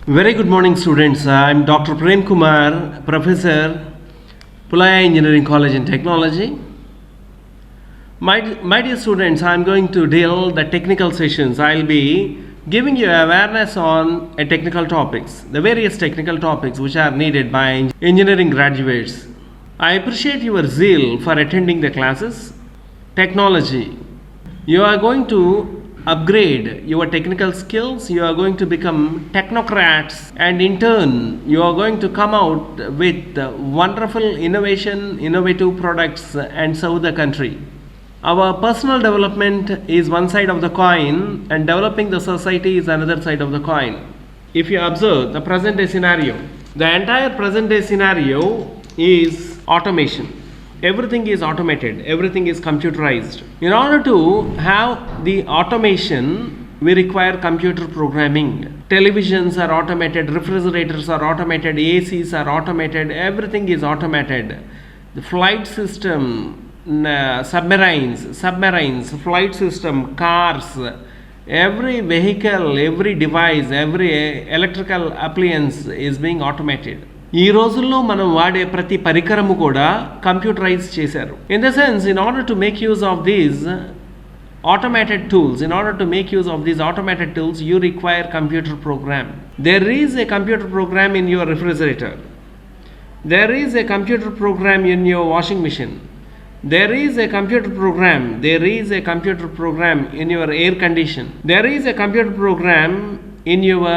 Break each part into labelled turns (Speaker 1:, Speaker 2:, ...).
Speaker 1: Very good morning, students. I'm Dr. Prem Kumar, Professor, Pulaya Engineering College and Technology. My dear students, I'm going to deal the technical sessions. I'll be giving you awareness on technical topics, the various technical topics which are needed by engineering graduates. I appreciate your zeal for attending the classes. Technology. You are going to upgrade your technical skills, you are going to become technocrats, and in turn you are going to come out with wonderful innovative products and serve the country. Our personal development is one side of the coin and developing the society is another side of the coin. If you observe the present day scenario, the entire present day scenario is automation. Everything is automated, everything is computerized. In order to have the automation, we require computer programming. Televisions are automated, refrigerators are automated, ACs are automated, everything is automated. The flight system, submarines, flight system, cars, every vehicle, every device, every electrical appliance is being automated. ఈ రోజుల్లో మనం వాడే ప్రతి పరికరము కూడా computerise చేశారు. In the sense, in order to make use of these automated tools, you require computer program. There is a computer program in your refrigerator. There is a computer program in your washing machine. There is a computer program in your air condition. There is a computer program in your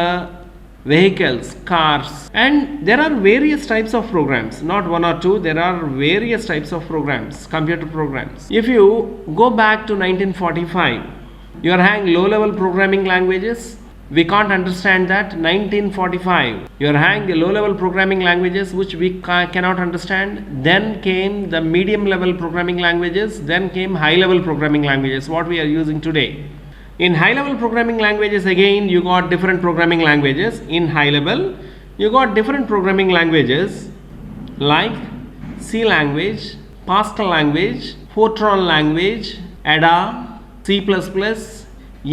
Speaker 1: vehicles, cars, and there are various types of programs, not one or two, there are various types of programs, computer programs. If you go back to 1945, you are having low level programming languages, we can't understand that. 1945, you are having low level programming languages which we cannot understand. Then came the medium level programming languages, then came high level programming languages, what we are using today. In high level programming languages, again you got different programming languages. In high level you got different programming languages like C language, Pascal language, Fortran language, Ada, C++,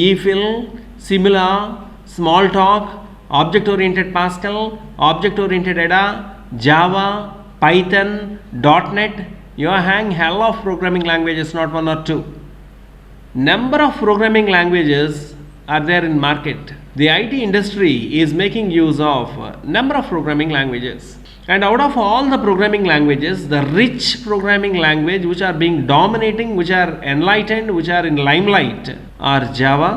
Speaker 1: EFIL, Simula, Smalltalk, object oriented Pascal, object oriented Ada, Java, Python, .NET. You are having hell of programming languages, not one or two. Number of programming languages are there in market. The IT industry is making use of number of programming languages, and out of all the programming languages, the rich programming language which are being dominating, which are enlightened, which are in limelight are Java,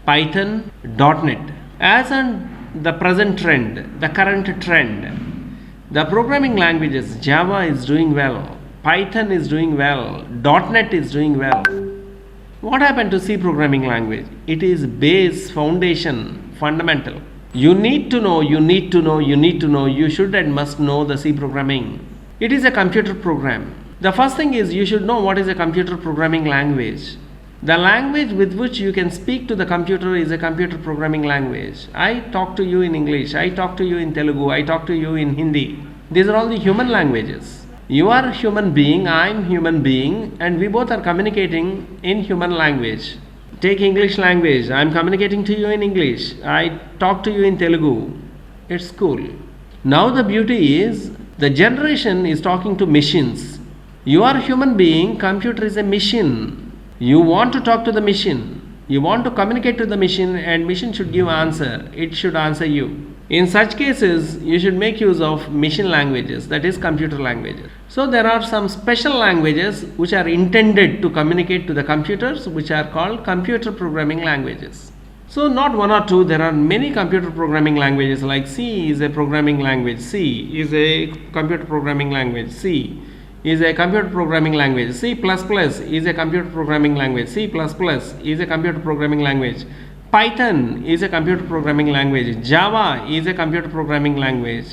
Speaker 1: Python, .NET. As on the present trend, the current trend, the programming languages, Java is doing well, Python is doing well, .NET is doing well. What happened to C programming language? It is base, foundation, fundamental. You should and must know the C programming. It is a computer program. The first thing is you should know what is a computer programming language. The language with which you can speak to the computer is a computer programming language. I talk to you in English, I talk to you in Telugu, I talk to you in Hindi. These are all the human languages. You are a human being, I am human being, and we both are communicating in human language. Take English language, I am communicating to you in English, I talk to you in Telugu. It's cool. Now the beauty is the generation is talking to machines. You are a human being, computer is a machine. You want to talk to the machine, you want to communicate to the machine, and machine should give answer, it should answer you. In such cases, you should make use of machine languages, that is computer languages. So there are some special languages which are intended to communicate to the computers, which are called computer programming languages. So not one or two, there are many computer programming languages, like C is a programming language, C is a computer programming language, C is a computer programming language, C++ is a computer programming language, C++ is a computer programming language, Python is a computer programming language, Java is a computer programming language.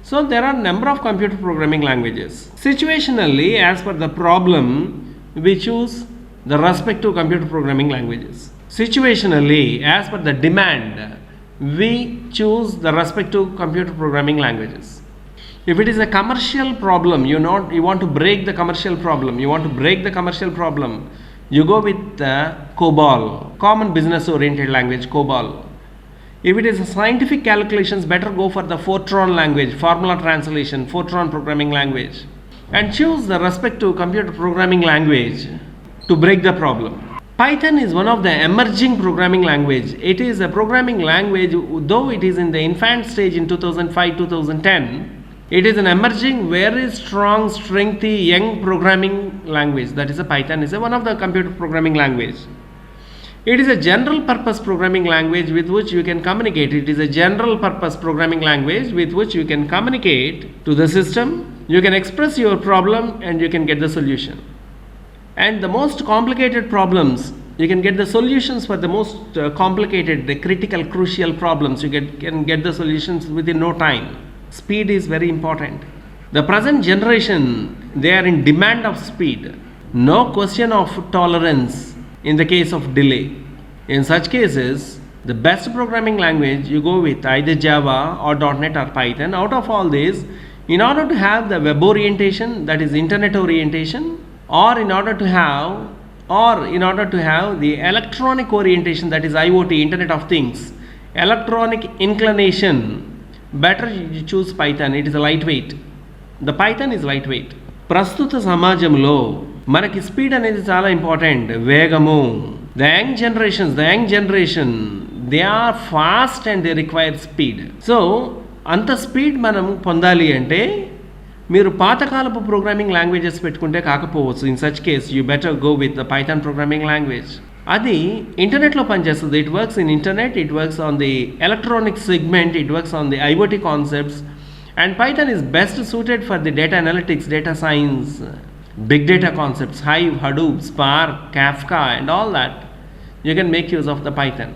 Speaker 1: So there are number of computer programming languages. Situationally, as per the problem, we choose the respective computer programming languages. Situationally, as per the demand, we choose the respective computer programming languages. If it is a commercial problem, you want to break the commercial problem, you go with COBOL, Common Business Oriented Language, COBOL. If it is a scientific calculations, better go for the Fortran language, formula translation, Fortran programming language, and choose the respective computer programming language to break the problem. Python is one of the emerging programming language. It is a programming language, though it is in the infant stage in 2005-2010. It is an emerging, very strong, strengthy, young programming language. That is a Python is one of the computer programming language. It is a general purpose programming language with which you can communicate. It is a general purpose programming language with which you can communicate to the system. You can express your problem and you can get the solution. And the most complicated problems, you can get the solutions for the most complicated, the critical, crucial problems. You can get the solutions within no time. Speed is very important. The present generation, they are in demand of speed. No question of tolerance in the case of delay. In such cases, the best programming language, you go with either Java or .NET or Python. Out of all these, in order to have the web orientation, that is internet orientation, or in order to have the electronic orientation, that is IoT, Internet of Things, electronic inclination, better you choose Python. It is a lightweight. The Python is lightweight. ప్రస్తుత సమాజంలో మనకి speed అనేది చాలా important. వేగము. The young generation, they are fast and they require speed. So అంత speed మనం పొందాలి అంటే మీరు పాతకాలపు ప్రోగ్రామింగ్ లాంగ్వేజెస్ పెట్టుకుంటే కాకపోవచ్చు. In such case you better go with the Python programming language. అది ఇంటర్నెట్లో పనిచేస్తుంది. It works in internet, it works on the electronic segment, it works on the IoT concepts, and Python is best suited for the data analytics, data science, big data concepts, Hive, Hadoop, Spark, Kafka, and all that. You can make use of the Python.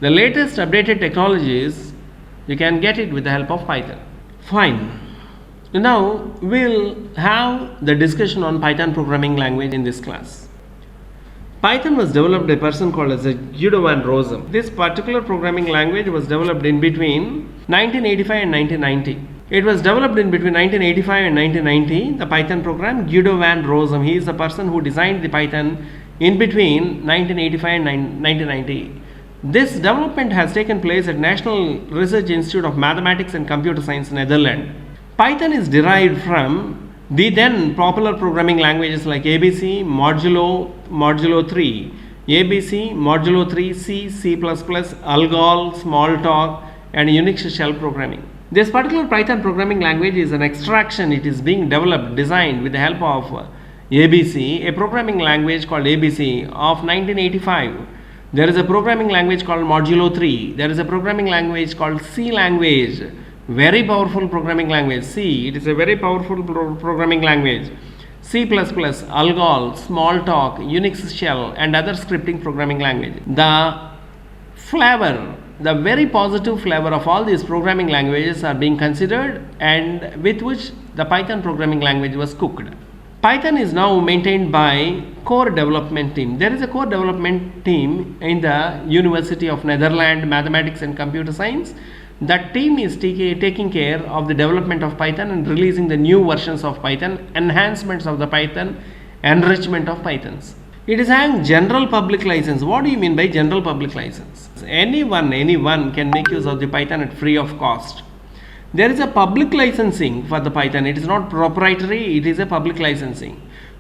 Speaker 1: The latest updated technologies, you can get it with the help of Python. Fine. Now we'll have the discussion on Python programming language in this class. Python was developed by a person called as Guido van Rossum. This particular programming language was developed in between 1985 and 1990. It was developed in between 1985 and 1990, the Python program. Guido van Rossum, he is the person who designed the Python in between 1985 and 1990. This development has taken place at National Research Institute of Mathematics and Computer Science, Netherlands. Python is derived from the then popular programming languages like ABC, Modulo 3, ABC, Modulo 3, C, C++, Algol, Smalltalk, and Unix shell programming. This particular Python programming language is an extraction. It is being developed, designed with the help of ABC, a programming language called ABC of 1985. There is a programming language called Modulo 3. There is a programming language called C language. Very powerful programming language. C, it is a very powerful programming language. C++, Algol, Smalltalk, Unix shell, and other scripting programming language. The very positive flavor of all these programming languages are being considered, and with which the Python programming language was cooked. Python is now maintained by core development team. There is a core development team in the University of Netherlands, Mathematics and Computer Science. That team is taking care of the development of Python and releasing the new versions of Python, enhancements of the Python, enrichment of Pythons. It is having general public license. What do you mean by general public license? Anyone can make use of the Python at free of cost. There is a public licensing for the Python. It is not proprietary, it is a public licensing.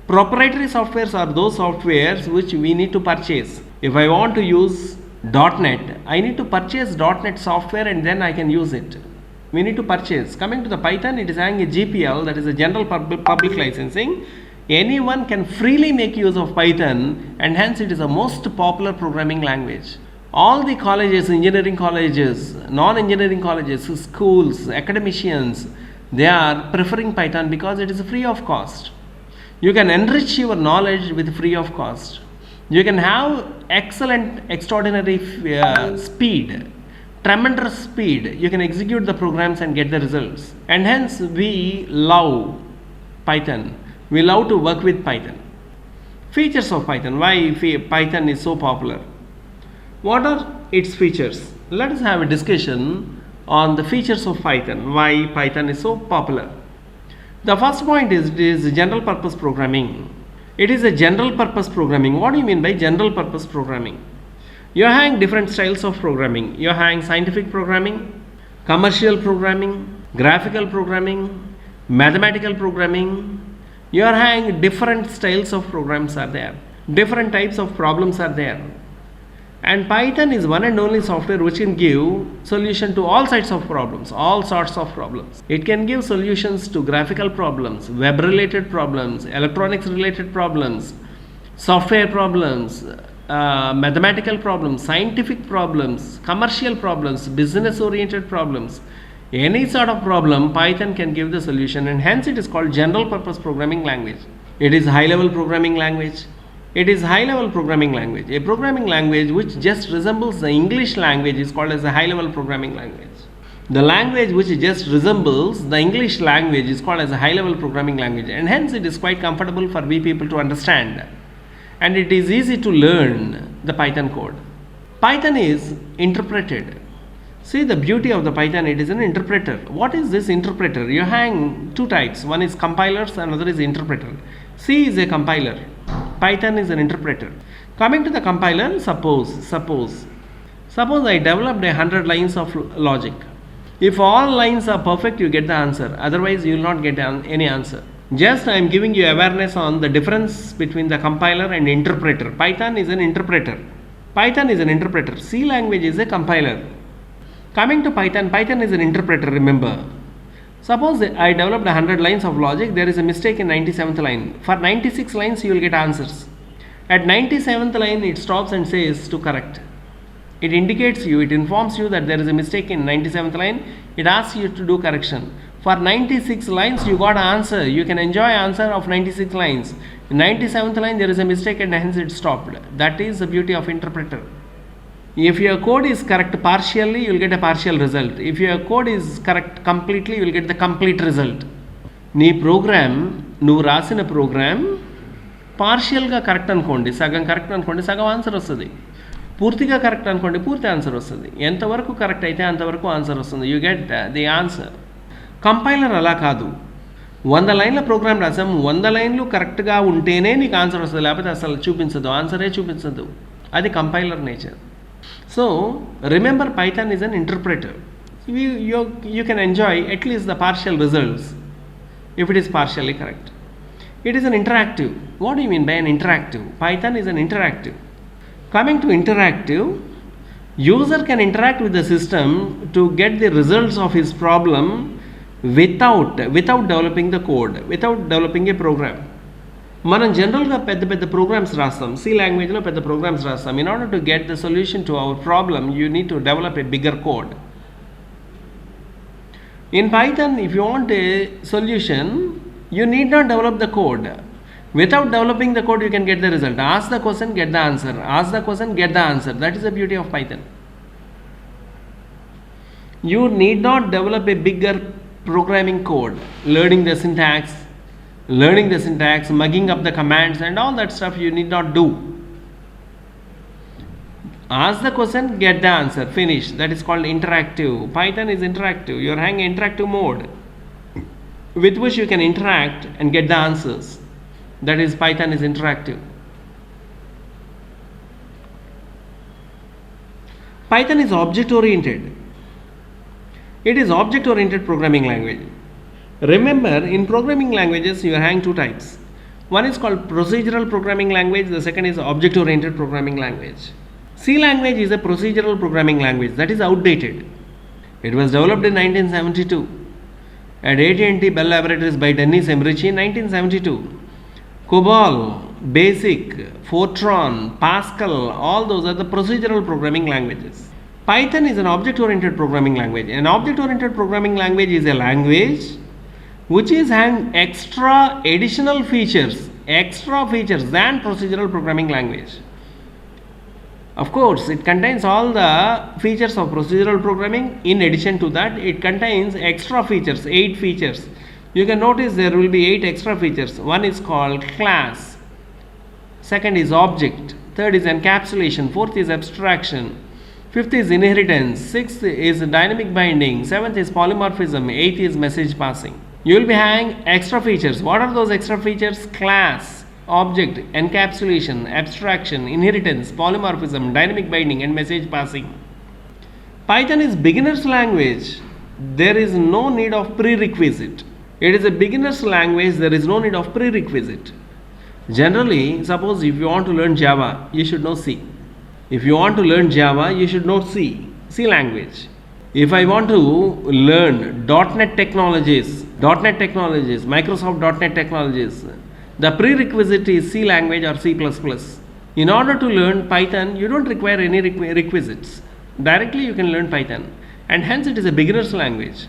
Speaker 1: Proprietary softwares are those softwares which we need to purchase. If I want to use .NET, I need to purchase .NET software and then I can use it. We need to purchase. Coming to the Python, it is having a GPL, that is a general public licensing. Anyone can freely make use of Python, and hence it is the most popular programming language. All the colleges, engineering colleges, non-engineering colleges, schools, academicians, they are preferring Python because it is free of cost. You can enrich your knowledge with free of cost. You can have excellent, extraordinary speed, tremendous speed. You can execute the programs and get the results. And hence we love Python. We love to work with Python. Features of Python. Why Python is so popular? What are its features? Let us have a discussion on the features of Python. Why Python is so popular? The first point is general purpose programming. It is a general purpose programming. What do you mean by general purpose programming? You are having different styles of programming. You are having scientific programming, commercial programming, graphical programming, mathematical programming. You are having different styles of programs are there. Different types of problems are there. And Python is one and only software which can give solution to all sorts of problems, all sorts of problems. It can give solutions to graphical problems, web related problems, electronics related problems, software problems, mathematical problems, scientific problems, commercial problems, business oriented problems. Any sort of problem, Python can give the solution, and hence it is called general purpose programming language. It is high level programming language. It is high level programming language. A programming language which just resembles the English language is called as a high level programming language. The language which just resembles the English language is called as a high level programming language, and hence it is quite comfortable for we people to understand, and it is easy to learn the Python code. Python is interpreted. See the beauty of the Python, it is an interpreter. What is this interpreter? You hang two types. One is compilers, another is interpreter. C is a compiler. Python is an interpreter. Coming to the compiler, suppose I developed 100 lines of logic. If all lines are perfect, you get the answer. Otherwise, you will not get any answer. Just I am giving you awareness on the difference between the compiler and interpreter. Python is an interpreter. Python is an interpreter. C language is a compiler. Coming to Python, Python is an interpreter, remember. Suppose I developed 100 lines of logic, there is a mistake in 97th line. For 96 lines, you will get answers. At 97th line, it stops and says to correct. It indicates you, it informs you that there is a mistake in 97th line. It asks you to do correction. For 96 lines, you got an answer. You can enjoy answer of 96 lines. In 97th line, there is a mistake and hence it stopped. That is the beauty of interpreter. If your code is correct partially, you will get a partial result. If your code is correct completely, you will get the complete result. నీ programme నువ్వు రాసిన programme పార్షియల్గా correct అనుకోండి, సగం correct అనుకోండి, సగం answer వస్తుంది. పూర్తిగా correct అనుకోండి, పూర్తి ఆన్సర్ వస్తుంది. ఎంతవరకు కరెక్ట్ అయితే అంతవరకు ఆన్సర్ వస్తుంది. You get the answer. Compiler అలా కాదు. 100 లైన్ల ప్రోగ్రామ్ రాసాం, 100 లైన్లు కరెక్ట్గా ఉంటేనే నీకు ఆన్సర్ వస్తుంది, లేకపోతే అసలు చూపించదు, ఆన్సరే చూపించదు. అది compiler nature. So remember, Python is an interpreter. You can enjoy at least the partial results if it is partially correct. It is an interactive. What do you mean by an interactive? Python is an interactive. Coming to interactive, user can interact with the system to get the results of his problem without developing the code, without developing a program. మనం జనరల్గా పెద్ద programmes రాస్తాం, C లాంగ్వేజ్లో పెద్ద programmes రాస్తాం. In order to get the solution to our problem, you need to develop a bigger code. In Python, if you want a solution, you need not develop the code. Without developing the code, you can get the result. Ask the question, get the answer. Ask the question, get the answer. That is the beauty of Python. You need not develop a bigger programming code, learning the syntax, mugging up the commands and all that stuff you need not do. Ask the question, get the answer, finish. That is called interactive. Python is interactive. You are having interactive mode with which you can interact and get the answers. That is, Python is interactive. Python is object oriented. It is object oriented programming language. Remember, in programming languages, you are having two types. One is called procedural programming language, the second is object oriented programming language. C language is a procedural programming language that is outdated. It was developed in 1972 at AT&T Bell Laboratories by Dennis Emrich in 1972. COBOL, BASIC, Fortran, Pascal, all those are the procedural programming languages. Python is an object oriented programming language. An object oriented programming language is a language which is having extra additional features than procedural programming language. Of course, it contains all the features of procedural programming. In addition to that, it contains extra features, 8 features. You can notice there will be 8 extra features. One is called class, second is object, third is encapsulation, fourth is abstraction, fifth is inheritance, sixth is dynamic binding, seventh is polymorphism, eighth is message passing. You will be having extra features. What are those extra features? Class, object, encapsulation, abstraction, inheritance, polymorphism, dynamic binding, and message passing. Python is beginner's language. There is no need of prerequisite. It is a beginner's language. There is no need of prerequisite. Generally, suppose if you want to learn Java, you should know C. If you want to learn Java, you should know C language. If I want to learn .NET technologies, Microsoft .NET technologies, the prerequisite is C language or C++. In order to learn Python, you don't require any requisites. Directly you can learn Python, and hence it is a beginner's language.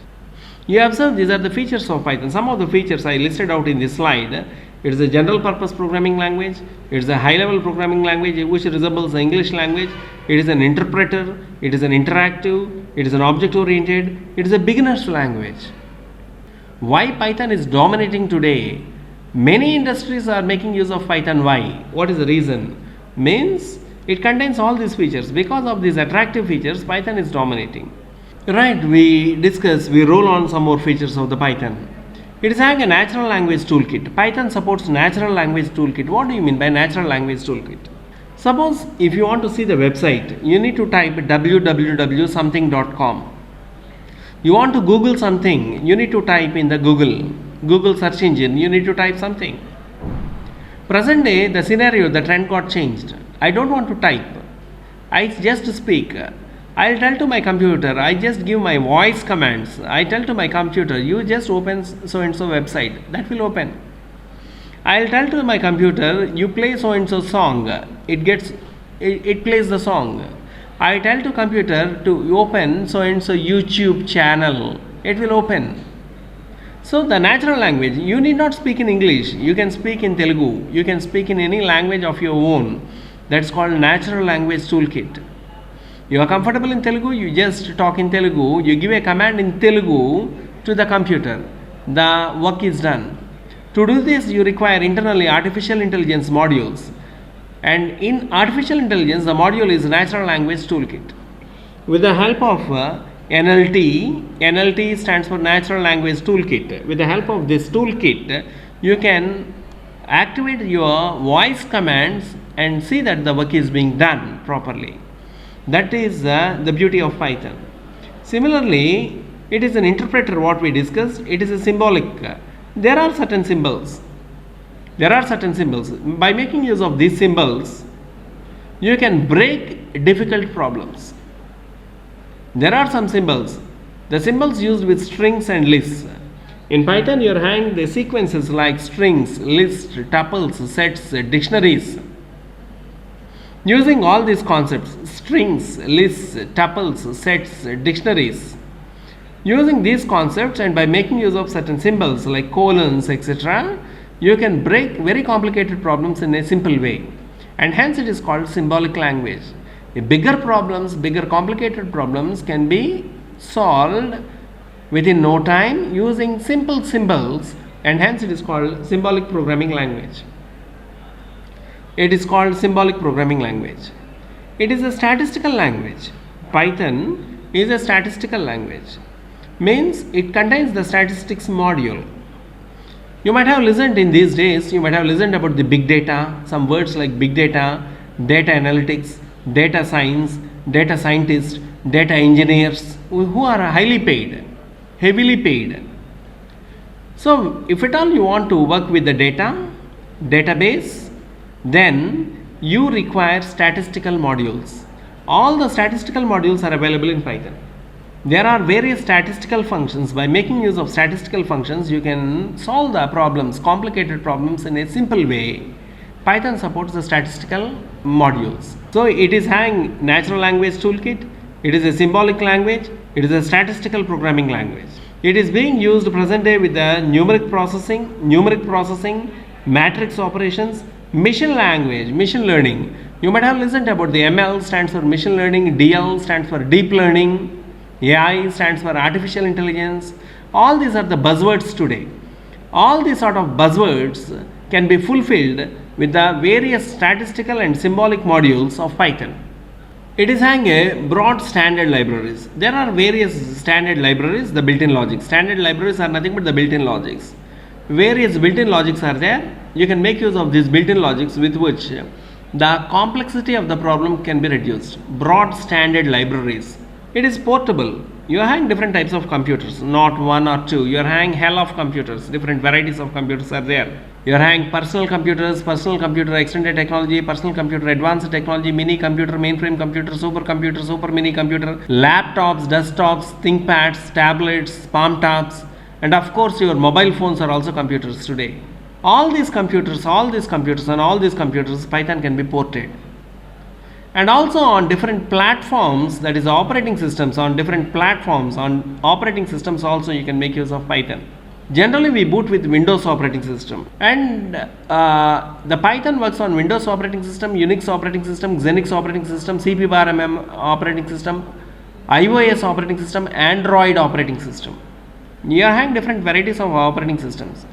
Speaker 1: You observe these are the features of Python. Some of the features I listed out in this slide. It is a general purpose programming language. It is a high level programming language which resembles the English language. It is an interpreter. It is an interactive. It is an object oriented. It is a beginner's language. Why Python is dominating today? Many industries are making use of Python. Why? What is the reason? Means it contains all these features. Because of these attractive features, Python is dominating. Right, we roll on some more features of the Python. It is having a natural language toolkit. Python supports natural language toolkit. What do you mean by natural language toolkit? Suppose if you want to see the website, you need to type www.something.com. You want to Google something, you need to type in the Google search engine, you need to type something. Present day, the scenario, the trend got changed. I don't want to type. I just speak. I'll tell to my computer, I just give my voice commands. I tell to my computer, you just open so and so website. That will open. I'll tell to my computer, you play so and so song. It plays the song. I tell to computer to open so and so YouTube channel. It will open. So the natural language, you need not speak in English. You can speak in Telugu. You can speak in any language of your own. That's called natural language toolkit. You are comfortable in Telugu, you just talk in Telugu, you give a command in Telugu to the computer. The work is done. To do this, you require internally artificial intelligence modules. And in artificial intelligence, the module is natural language toolkit. With the help of NLT stands for natural language toolkit. With the help of this toolkit, you can activate your voice commands and see that the work is being done properly. That is the beauty of Python. Similarly, it is an interpreter, what we discussed. It is a symbolic. There are certain symbols. By making use of these symbols, you can break difficult problems. There are some symbols. The symbols used with strings and lists. In Python, you are having the sequences like strings, lists, tuples, sets, dictionaries. Using all these concepts, strings, lists, tuples, sets, dictionaries, using these concepts and by making use of certain symbols like colons, etc., you can break very complicated problems in a simple way, and hence it is called symbolic language. Bigger complicated problems can be solved within no time using simple symbols, and hence it is called symbolic programming language. It is called symbolic programming language. It is a statistical language. Python is a statistical language. Means it contains the statistics module. You might have listened in these days, about the big data, some words like big data, data analytics, data science, data scientists, data engineers who are highly paid, heavily paid. So if at all you want to work with the database, then you require statistical modules. All the statistical modules are available in Python. There are various statistical functions. By making use of statistical functions, you can solve the problems, complicated problems in a simple way. Python supports the statistical modules. So it is having natural language toolkit. It is a symbolic language. It is a statistical programming language. It is being used present day with the numeric processing, matrix operations, machine learning. You might have listened about the ML stands for machine learning, DL stands for deep learning, AI stands for artificial intelligence. All these are the buzzwords today. All these sort of buzzwords can be fulfilled with the various statistical and symbolic modules of Python. It is having a broad standard libraries. There are various standard libraries, the built-in logics. Standard libraries are nothing but the built-in logics. various built-in logics are there. You can make use of these built-in logics with which the complexity of the problem can be reduced. Broad standard libraries. It is portable. You are having different types of computers, not one or two. You are having hell of computers. Different varieties of computers are there. You are having personal computers, personal computer extended technology, personal computer advanced technology, mini computer, mainframe computer, supercomputer, super mini computer, laptops, desktops, ThinkPads, tablets, palm tops, and of course your mobile phones are also computers today. All these computers, Python can be ported. And also on different platforms, that is operating systems, on different platforms, on operating systems also you can make use of Python. Generally we boot with Windows operating system, and the Python works on Windows operating system, Unix operating system, Xenix operating system, CP/MM operating system, iOS operating system, Android operating system. You are having different varieties of operating systems.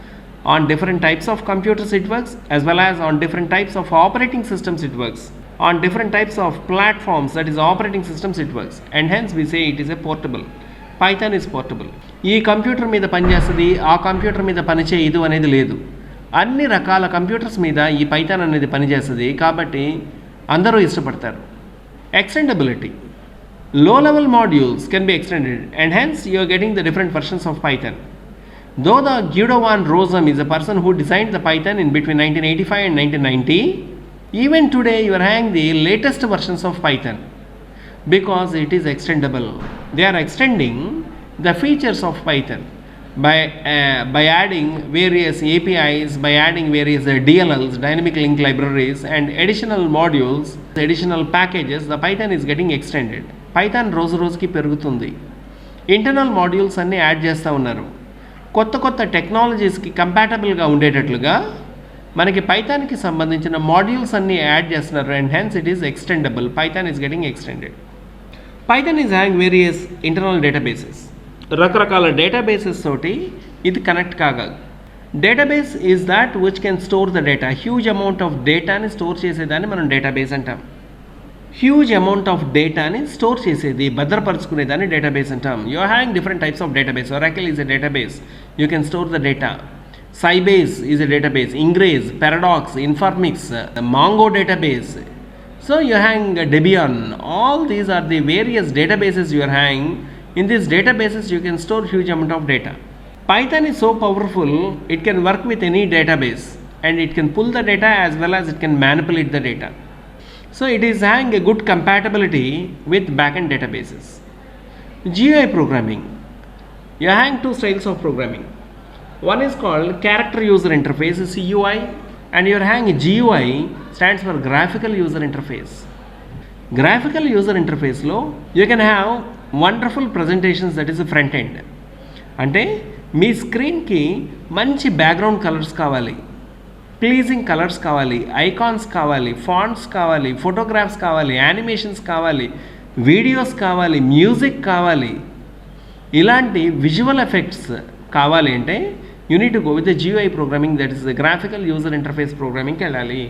Speaker 1: On different types of computers it works, as well as on different types of operating systems it works. On different types of platforms, that is operating systems it works, and hence we say it is a portable. Python is portable. ఈ computer మీద పనిచేస్తుంది, ఆ computer మీద పనిచేయదు అనేది లేదు. అన్ని రకాల కంప్యూటర్స్ మీద ఈ పైథాన్ అనేది పనిచేస్తుంది, కాబట్టి అందరూ ఇష్టపడతారు. Extendability. Low level modules can be extended, and hence you are getting the different versions of Python. Though the Guido van Rossum is a person who designed the Python in between 1985 and 1990, even today you are having the latest versions of Python because it is extendable. They are extending the features of Python by adding various APIs, by adding various DLLs, dynamic link libraries, and additional modules, additional packages. The Python is getting extended. Python రోజుకి పెరుగుతుంది. Internal modules అన్నీ add చేస్తూ ఉన్నారు. కొత్త కొత్త టెక్నాలజీస్కి కంపాటబుల్గా ఉండేటట్లుగా మనకి పైథాన్కి సంబంధించిన మాడ్యూల్స్ అన్నీ యాడ్ చేస్తున్నారు, and hence it is extendable. Python is getting extended. Python is having various internal databases. రకరకాల డేటాబేసెస్ తోటి ఇది కనెక్ట్ కాగలదు. Database is that which can store the data. Huge amount of డేటాని స్టోర్ చేసేదాన్ని మనం database అంటాం. Huge amount of డేటాని store చేసేది, భద్రపరుచుకునేదాన్ని డేటాబేస్ అంటాం. You are having different types of database. Oracle is a database. You can store the data. Sybase is a database. Ingres, Paradox, Informix, Mongo database. So you are having Debian. All these are the various databases you are having. In these databases you can store huge amount of data. Python is so powerful, it can work with any database, and it can pull the data as well as it can manipulate the data. So it is having a good compatibility with backend databases. GUI programming. You are having two styles of programming. One is called character user interface, CUI, and you are having GUI, stands for graphical user interface. Graphical user interface లో you can have wonderful presentations, that is a front end. అంటే మీ స్క్రీన్కి మంచి background colours కావాలి, pleasing colours కావాలి, icons కావాలి, fonts కావాలి, photographs కావాలి, animations కావాలి, videos కావాలి, మ్యూజిక్ కావాలి, ఇలాంటి విజువల్ ఎఫెక్ట్స్ కావాలి అంటే you need to go with the GUI programming, that is the graphical user interface programming కి వెళ్ళాలి.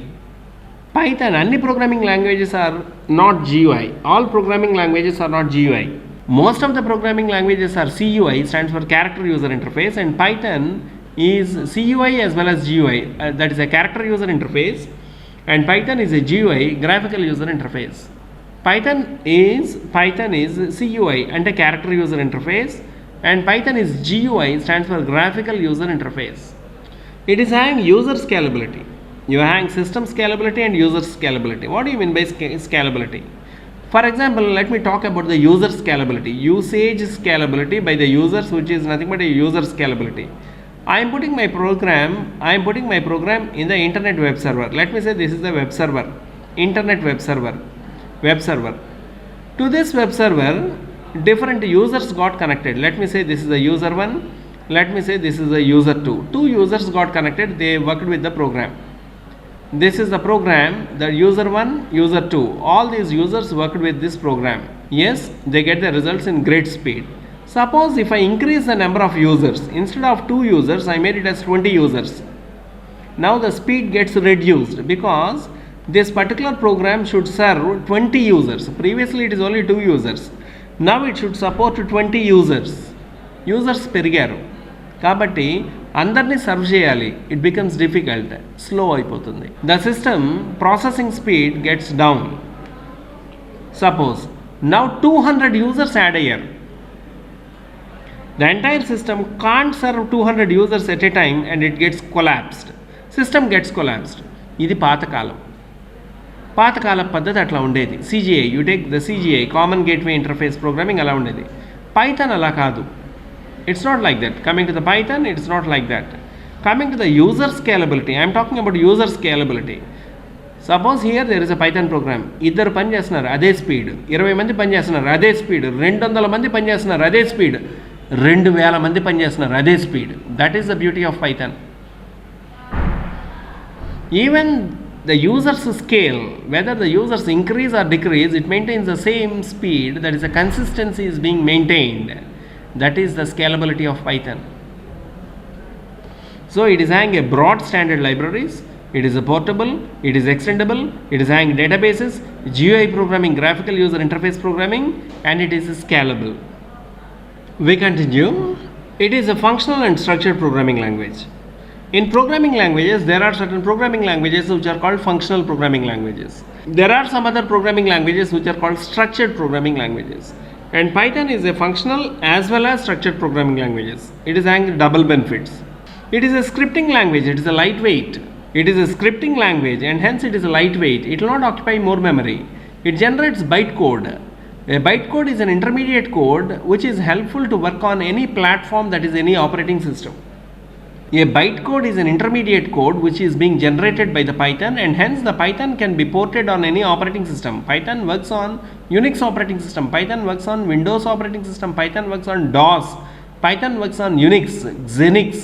Speaker 1: Python, అన్ని programming languages are not GUI. All programming languages are not GUI. Most of the programming languages are CUI, stands for character user interface, and Python is CUI as well as GUI. That is a character user interface, and Python is a GUI, graphical user interface. Python is CUI and a character user interface, and Python is GUI, stands for graphical user interface. It is having user scalability. You are having system scalability and user scalability. What do you mean by scalability? For example, let me talk about the user scalability. Usage scalability by the users, which is nothing but a user scalability. I am putting my program in the internet web server. Let me say this is the web server, internet web server. To this web server, different users got connected. Let me say this is the user 1, let me say this is the user 2. Two users got connected, they worked with the program. This is the program, the user 1, user 2. All these users worked with this program. Yes, they get the results in great speed. Suppose if I increase the number of users, instead of 2 users, I made it as 20 users. Now the speed gets reduced because this particular program should serve 20 users. Previously it is only 2 users. Now it should support 20 users. Users పెరిగారు కాబట్టి అందరినీ serve చేయాలి. It becomes difficult, slow అయిపోతుంది. The system processing speed gets down. Suppose now 200 users add అయ్యారు. The entire system can't serve 200 users at a time and it gets collapsed. System gets collapsed. ఇది పాతకాల పద్ధతి అట్లా ఉండేది. CGI, you take the CGI, common gateway interface programming అలా ఉండేది. Python అలా కాదు. It's not like that. Coming to the Python, it's not like that. Coming to the user scalability, I'm talking about user scalability. Suppose here there is a Python program. ఇద్దరు పని చేస్తున్నారు అదే speed, 20 మంది పని చేస్తున్నారు అదే స్పీడ్, 200 మంది పని చేస్తున్నారు అదే స్పీడ్, 2000 మంది పనిచేస్తున్నారు అదే speed. That is the beauty of Python. Even the users scale, whether the users increase or decrease, it maintains the same speed. That is the consistency is being maintained. That is the scalability of Python. So it is hang a broad standard libraries, it is a portable, it is extendable, it is having databases, GUI programming, graphical user interface programming, and it is scalable. We continue. It is a functional and structured programming language. In programming languages, there are certain programming languages which are called functional programming languages. There are some other programming languages which are called structured programming languages. And Python is a functional as well as structured programming languages. It is having double benefits. It is a scripting language. It is a lightweight. It is a scripting language and hence it is a lightweight. It will not occupy more memory. It generates bytecode. A bytecode is an intermediate code which is helpful to work on any platform, that is any operating system. A bytecode is an intermediate code which is being generated by the Python and hence the Python can be ported on any operating system. Python works on Unix operating system. Python works on Windows operating system. Python works on DOS. Python works on Unix, Xenix.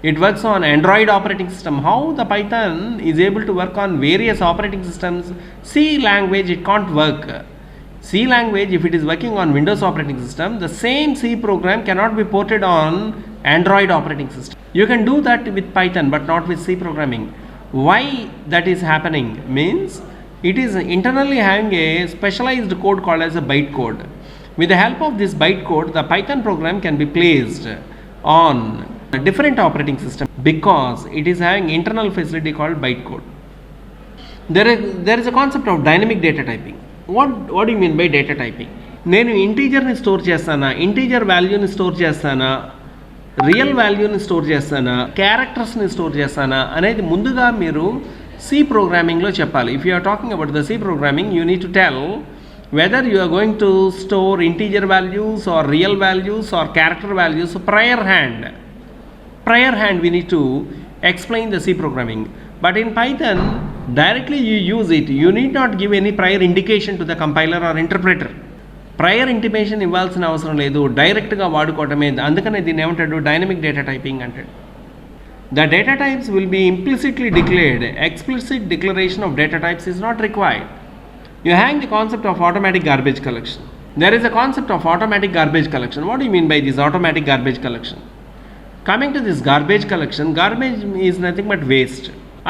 Speaker 1: It works on Android operating system. How the Python is able to work on various operating systems? C language, it can't work. C language, if it is working on Windows operating system, the same C program cannot be ported on Android operating system. You can do that with Python but not with C programming. Why that is happening means it is internally having a specialized code called as a bytecode. With the help of this bytecode, the Python program can be placed on a different operating system because it is having internal facility called bytecode. There is a concept of dynamic data typing. What do you mean by data typing? నేను ఇంటీజర్ని store చేస్తానా, integer వాల్యూని store చేస్తానా, real వాల్యూని store చేస్తానా, క్యారెక్టర్స్ని store చేస్తానా అనేది ముందుగా మీరు సి ప్రోగ్రామింగ్లో చెప్పాలి. If you are talking about the C programming, you need to tell whether you are going to store integer values or real values or character values prior hand. We need to explain the C programming. But in Python, directly you use it. You need not give any prior indication to the compiler or interpreter. Prior intimation ఇవ్వాల్సిన అవసరం లేదు, డైరెక్ట్గా వాడుకోవటమే. అందుకనే దీన్ని ఏమంటాడు, dynamic data typing అంటాడు. The data types will be implicitly declared. Explicit declaration of data types is not required. You hang the concept of automatic garbage collection. There is a concept of automatic garbage collection. What do you mean by this automatic garbage collection? Coming to this garbage collection, garbage is nothing but waste.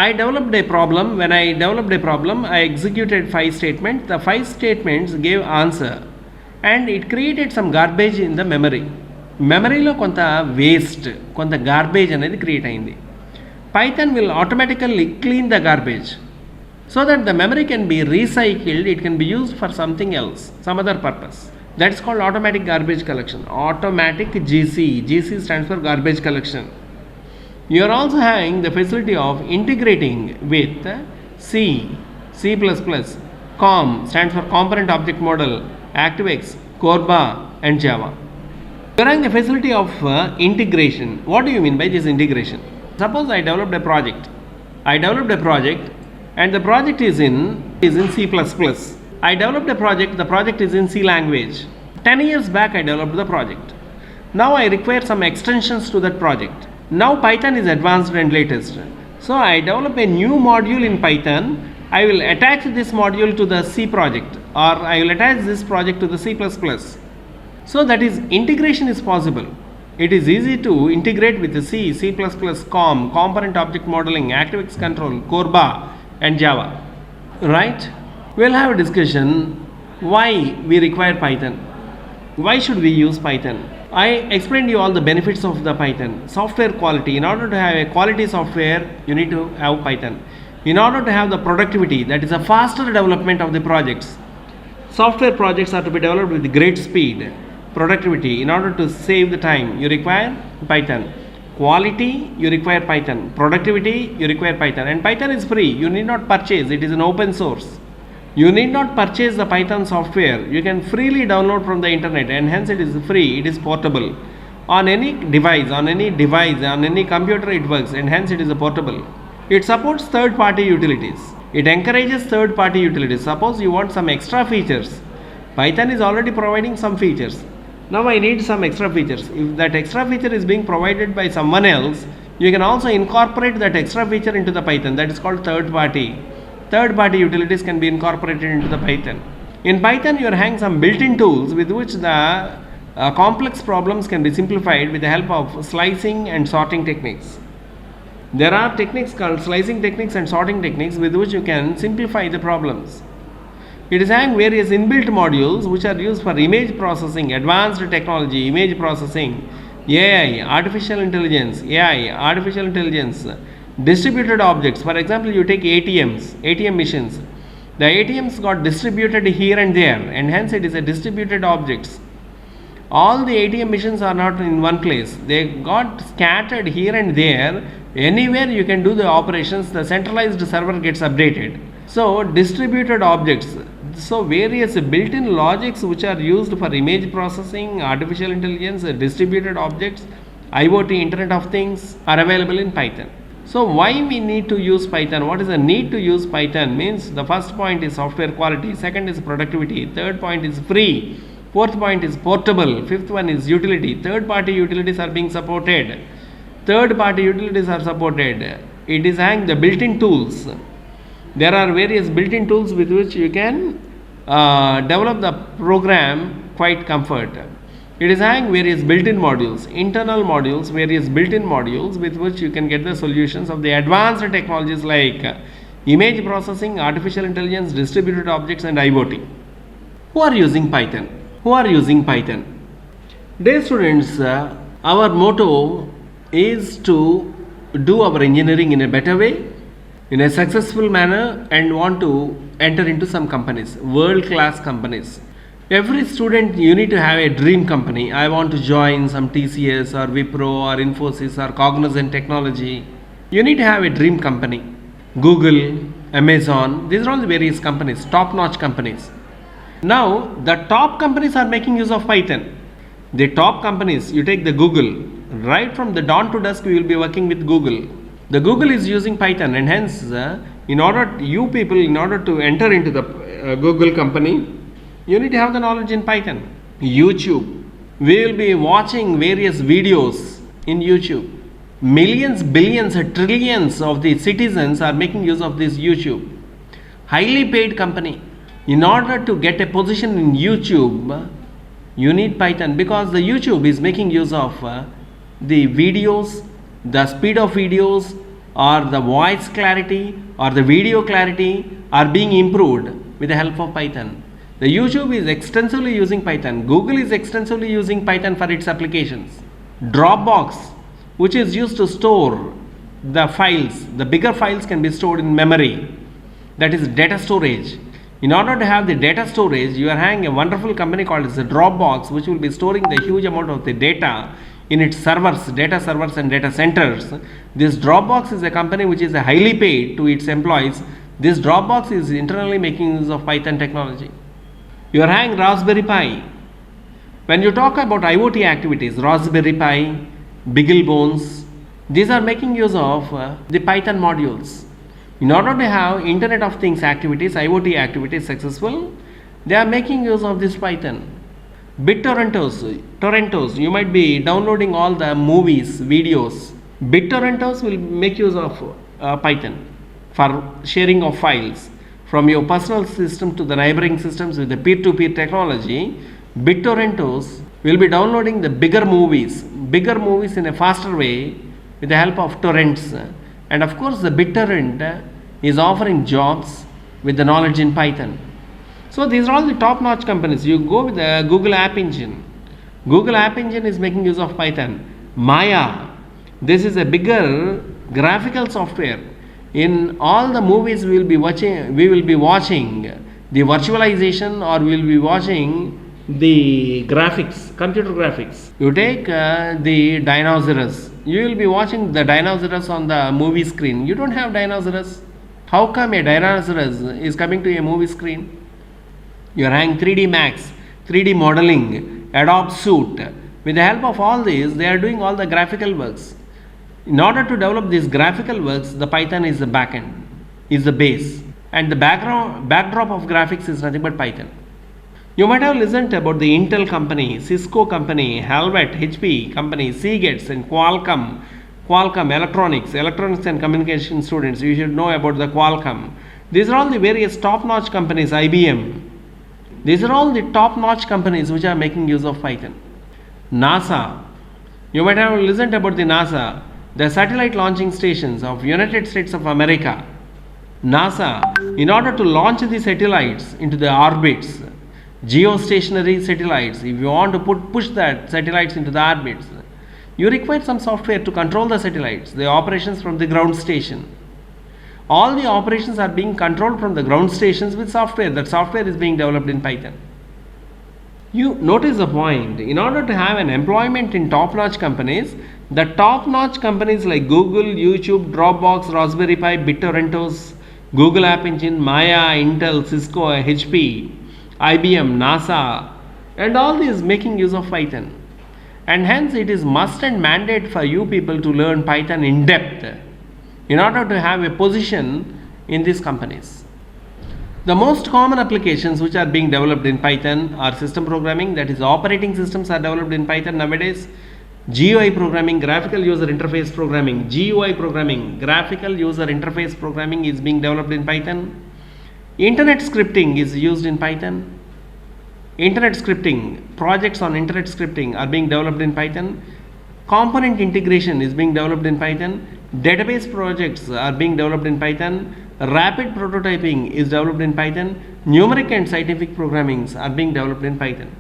Speaker 1: I developed a problem. When I developed a problem, I executed 5 statements. The 5 statements gave answer and it created some garbage in the memory. మెమరీలో కొంత waste, కొంత garbage అనేది create అయింది. Python will automatically clean the garbage so that the memory can be recycled. It can be used for something else, some other purpose. That is called automatic garbage collection. Automatic GC. GC stands for garbage collection. You are also having the facility of integrating with C, C++, COM stands for Component Object Model, ActiveX, Corba and Java. You are having the facility of integration. What do you mean by this integration? Suppose I developed a project. And the project is in C++. I developed a project, the project is in C language. 10 years back I developed the project. Now I require some extensions to that project. Now Python is advanced and latest. So I develop a new module in Python. I will attach this module to the C project or I will attach this project to the C++. So that is integration is possible. It is easy to integrate with the C, C++, COM, Component Object Modeling, ActiveX Control, Corba and Java. Right? We'll have a discussion why we require Python. Why should we use Python? I explained you all the benefits of the Python. Software quality. In order to have a quality software, you need to have Python. In order to have the productivity, that is a faster development of the projects. Software projects are to be developed with great speed. Productivity. In order to save the time, you require Python. Quality, you require Python. Productivity, you require Python. And Python is free. You need not purchase. It is an open source. You need not purchase the Python software. You can freely download from the internet, and hence it is free. It is portable. On any device, on any computer it works, and hence it is a portable. It supports third-party utilities. It encourages third-party utilities. Suppose you want some extra features. Python is already providing some features. Now I need some extra features. If that extra feature is being provided by someone else, you can also incorporate that extra feature into the Python. That is called third-party. Third-party utilities can be incorporated into the Python. In Python, you are having some built-in tools with which the complex problems can be simplified with the help of slicing and sorting techniques. There are techniques called slicing techniques and sorting techniques with which you can simplify the problems. It is having various inbuilt modules which are used for image processing, advanced technology, image processing, artificial intelligence, distributed objects. For example, you take ATM machines. The ATMs got distributed here and there, and hence it is a distributed objects. All the ATM machines are not in one place. They got scattered here and there. Anywhere you can do the operations, the centralized server gets updated. So distributed objects. So various built-in logics which are used for image processing, artificial intelligence, distributed objects, IoT, Internet of Things are available in Python. So why we need to use Python? What is the need to use Python? Means the first point is software quality, second is productivity, third point is free, fourth point is portable, fifth one is utility. Third party utilities are being supported. It is having the built-in tools. There are various built-in tools with which you can develop the program quite comfort. It is having various built-in modules, internal modules, various built-in modules with which you can get the solutions of the advanced technologies like image processing, artificial intelligence, distributed objects, and IoT. Who are using Python? Dear students, our motto is to do our engineering in a better way, in a successful manner, and want to enter into some companies, world-class companies. Every student, you need to have a dream company. I want to join some TCS or Wipro or Infosys or Cognizant Technology. You need to have a dream company. Google, Amazon, these are all the various companies, top-notch companies. Now, the top companies are making use of Python. The top companies, you take the Google, right from the dawn to dusk, we will be working with Google. The Google is using Python, and hence, in order to enter into the Google company, you need to have the knowledge in Python. YouTube, we will be watching various videos in YouTube. Millions, billions, trillions of the citizens are making use of this YouTube. Highly paid company. In order to get a position in YouTube, you need Python, because the YouTube is making use of the videos, the speed of videos, or the voice clarity, or the video clarity are being improved with the help of Python. The YouTube is extensively using Python. Google is extensively using Python for its applications. Dropbox, which is used to store the files, the bigger files can be stored in memory. That is data storage. In order to have the data storage, you are having a wonderful company called as Dropbox, which will be storing the huge amount of the data in its servers, data servers and data centers. This Dropbox is a company which is highly paid to its employees. This Dropbox is internally making use of Python technology. You are having Raspberry Pi. When you talk about IoT activities, Raspberry Pi, BeagleBones, these are making use of the Python modules. In order to have Internet of Things activities, IoT activities successful, they are making use of this Python. BitTorrentos, you might be downloading all the movies, videos. BitTorrentos will make use of Python for sharing of files from your personal system to the neighboring systems with the peer-to-peer technology. BitTorrentos will be downloading the bigger movies in a faster way with the help of torrents. And of course, the BitTorrent is offering jobs with the knowledge in Python. So these are all the top-notch companies. You go with the Google App Engine. Google App Engine is making use of Python. Maya, this is a bigger graphical software. In all the movies we will be watching the virtualization, or we will be watching the graphics, computer graphics. You take the dinosaurs, you will be watching the dinosaurs on the movie screen. You don't have dinosaurs. How come a dinosaurs is coming to a movie screen? You are having 3D Max, 3D modeling, Adobe Suite. With the help of all these, they are doing all the graphical works. In order to develop these graphical works, the Python is the backend, is the base, and the backdrop of graphics is nothing but Python. You might have listened about the Intel company, Cisco company, Helvet, HP company, Seagate, and Qualcomm Electronics and communication students. You should know about the Qualcomm. These are all the various top-notch companies, IBM. These are all the top-notch companies which are making use of Python. NASA. You might have listened about the NASA, the satellite launching stations of United States of America. NASA, in order to launch the satellites into the orbits, geostationary satellites, if you want to push that satellites into the orbits, you require some software to control the satellites, the operations from the ground station. All the operations are being controlled from the ground stations with software. That software is being developed in Python. You notice the point. In order to have an employment in top-notch companies, the top-notch companies like Google, YouTube, Dropbox, Raspberry Pi, BitTorrentos, Google App Engine, Maya, Intel, Cisco, HP, IBM, NASA, and all these making use of Python. And hence it is must and mandate for you people to learn Python in depth in order to have a position in these companies. The most common applications which are being developed in Python are system programming, that is operating systems are developed in Python nowadays. GUI programming, graphical user interface programming, GUI programming, graphical user interface programming is being developed in Python. Internet scripting is used in Python. Internet scripting, projects on internet scripting are being developed in Python. Component integration is being developed in Python. Database projects are being developed in Python. Rapid prototyping is developed in Python. Numeric and scientific programmings are being developed in Python.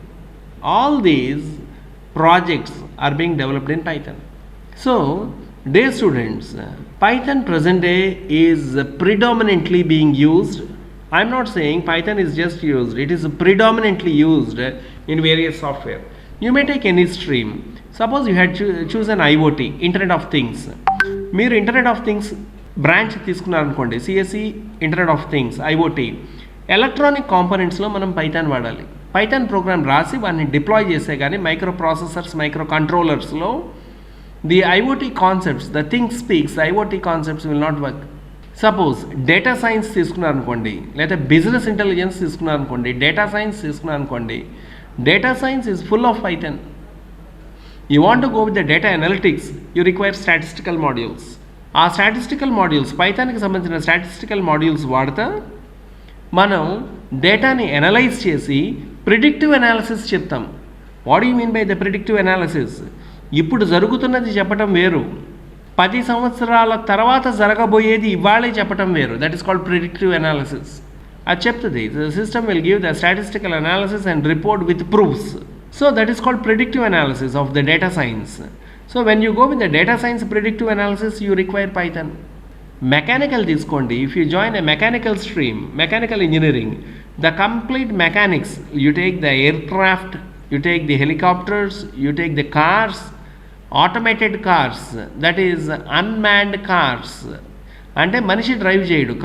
Speaker 1: All these projects are being developed in Python. So, dear students, Python present day is predominantly being used. I am not saying Python is just used. It is predominantly used in various software. You may take any stream. Suppose you had choose an IoT, Internet of Things. మీరు internet of things branch తీసుకున్నారనుకోండి, CSC internet of things, IoT, electronic కాంపోనెంట్స్లో మనం Python వాడాలి. Python program రాసి వాటిని deploy చేస్తే కానీ micro processors, micro కంట్రోలర్స్లో the IoT concepts, the thing speaks, IoT concepts will not work. Suppose data science తీసుకున్నారనుకోండి, లేదా బిజినెస్ ఇంటెలిజెన్స్ తీసుకున్నారనుకోండి, డేటా సైన్స్ తీసుకున్నారనుకోండి, data science is full of Python. You want to go with the data analytics, you require statistical modules. ఆ statistical modules, పైథాన్కి సంబంధించిన statistical modules వాడితే మనం డేటాని analyse చేసి ప్రిడిక్టివ్ అనాలిసిస్ చెప్తాం. What you mean by the predictive analysis? ఇప్పుడు జరుగుతున్నది చెప్పటం వేరు, 10 సంవత్సరాల తర్వాత జరగబోయేది ఇవాళే చెప్పటం వేరు. That is called predictive analysis. అది చెప్తుంది. The system will give the statistical analysis and report with proofs. So that is called predictive analysis of the data science. So when you go with the data science predictive analysis, you require Python. Mechanical తీసుకోండి, if you join a mechanical stream, mechanical engineering, the complete mechanics, you take the aircraft, you take the helicopters, you take the cars, automated cars, that is unmanned cars. అంటే మనిషి drive చేయడు,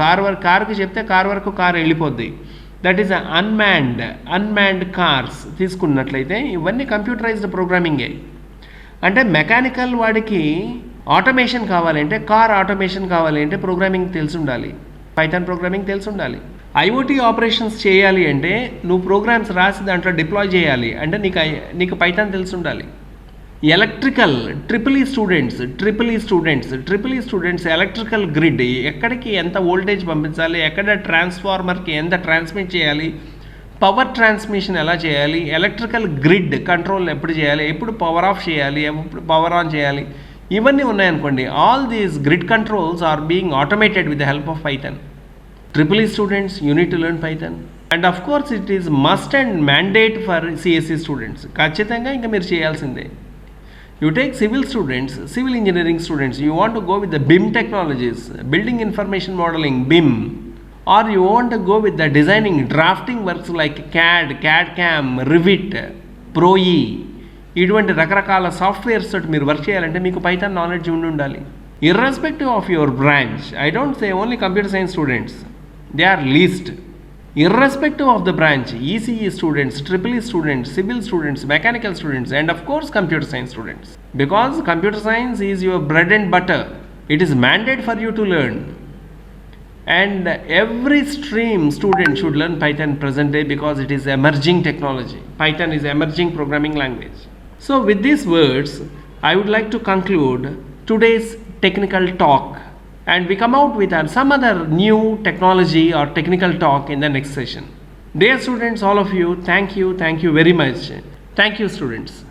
Speaker 1: కార్కి చెప్తే car వరకు car వెళ్ళిపోద్ది. That is unmanned cars తీసుకున్నట్లయితే ఇవన్నీ computerised ప్రోగ్రామింగే. అంటే మెకానికల్ వాడికి ఆటోమేషన్ కావాలంటే, కార్ ఆటోమేషన్ కావాలి అంటే ప్రోగ్రామింగ్ తెలిసి ఉండాలి, పైథాన్ ప్రోగ్రామింగ్ తెలిసి ఉండాలి. ఐఓటీ ఆపరేషన్స్ చేయాలి అంటే నువ్వు ప్రోగ్రామ్స్ రాసి దాంట్లో డిప్లాయ్ చేయాలి అంటే నీకు పైథాన్ తెలిసి ఉండాలి. Electrical triple E students electrical grid, ఎక్కడికి ఎంత వోల్టేజ్ పంపించాలి, ఎక్కడ ట్రాన్స్ఫార్మర్కి ఎంత ట్రాన్స్మిట్ చేయాలి, పవర్ ట్రాన్స్మిషన్ ఎలా చేయాలి, ఎలక్ట్రికల్ గ్రిడ్ కంట్రోల్ ఎప్పుడు చేయాలి, ఎప్పుడు పవర్ ఆఫ్ చేయాలి, ఎప్పుడు పవర్ ఆన్ చేయాలి, ఇవన్నీ ఉన్నాయనుకోండి. All these grid controls are being automated with the help of Python. Triple E students, you need to learn Python. And of course it is must and mandate for CSC students. ఖచ్చితంగా ఇంకా మీరు చేయాల్సిందే. You take civil students, civil engineering students, you want to go with the BIM technologies, building information modeling, BIM, or you want to go with the designing, drafting works like CAD, CAD-CAM, Revit, Pro-E, ఇటువంటి రకరకాల softwares తోటి మీరు work చేయాలంటే మీకు Python knowledge ఉండాలి. Irrespective of your branch, I don't say only computer science students, they are least. Irrespective of the branch, ECE students, EEE students, civil students, mechanical students, and of course computer science students. Because computer science is your bread and butter, it is mandate for you to learn. And every stream student should learn Python present day because it is emerging technology. Python is emerging programming language. So with these words, I would like to conclude today's technical talk. And we come out with some other new technology or technical talk in the next session. Dear students, all of you, thank you very much. Thank you, students.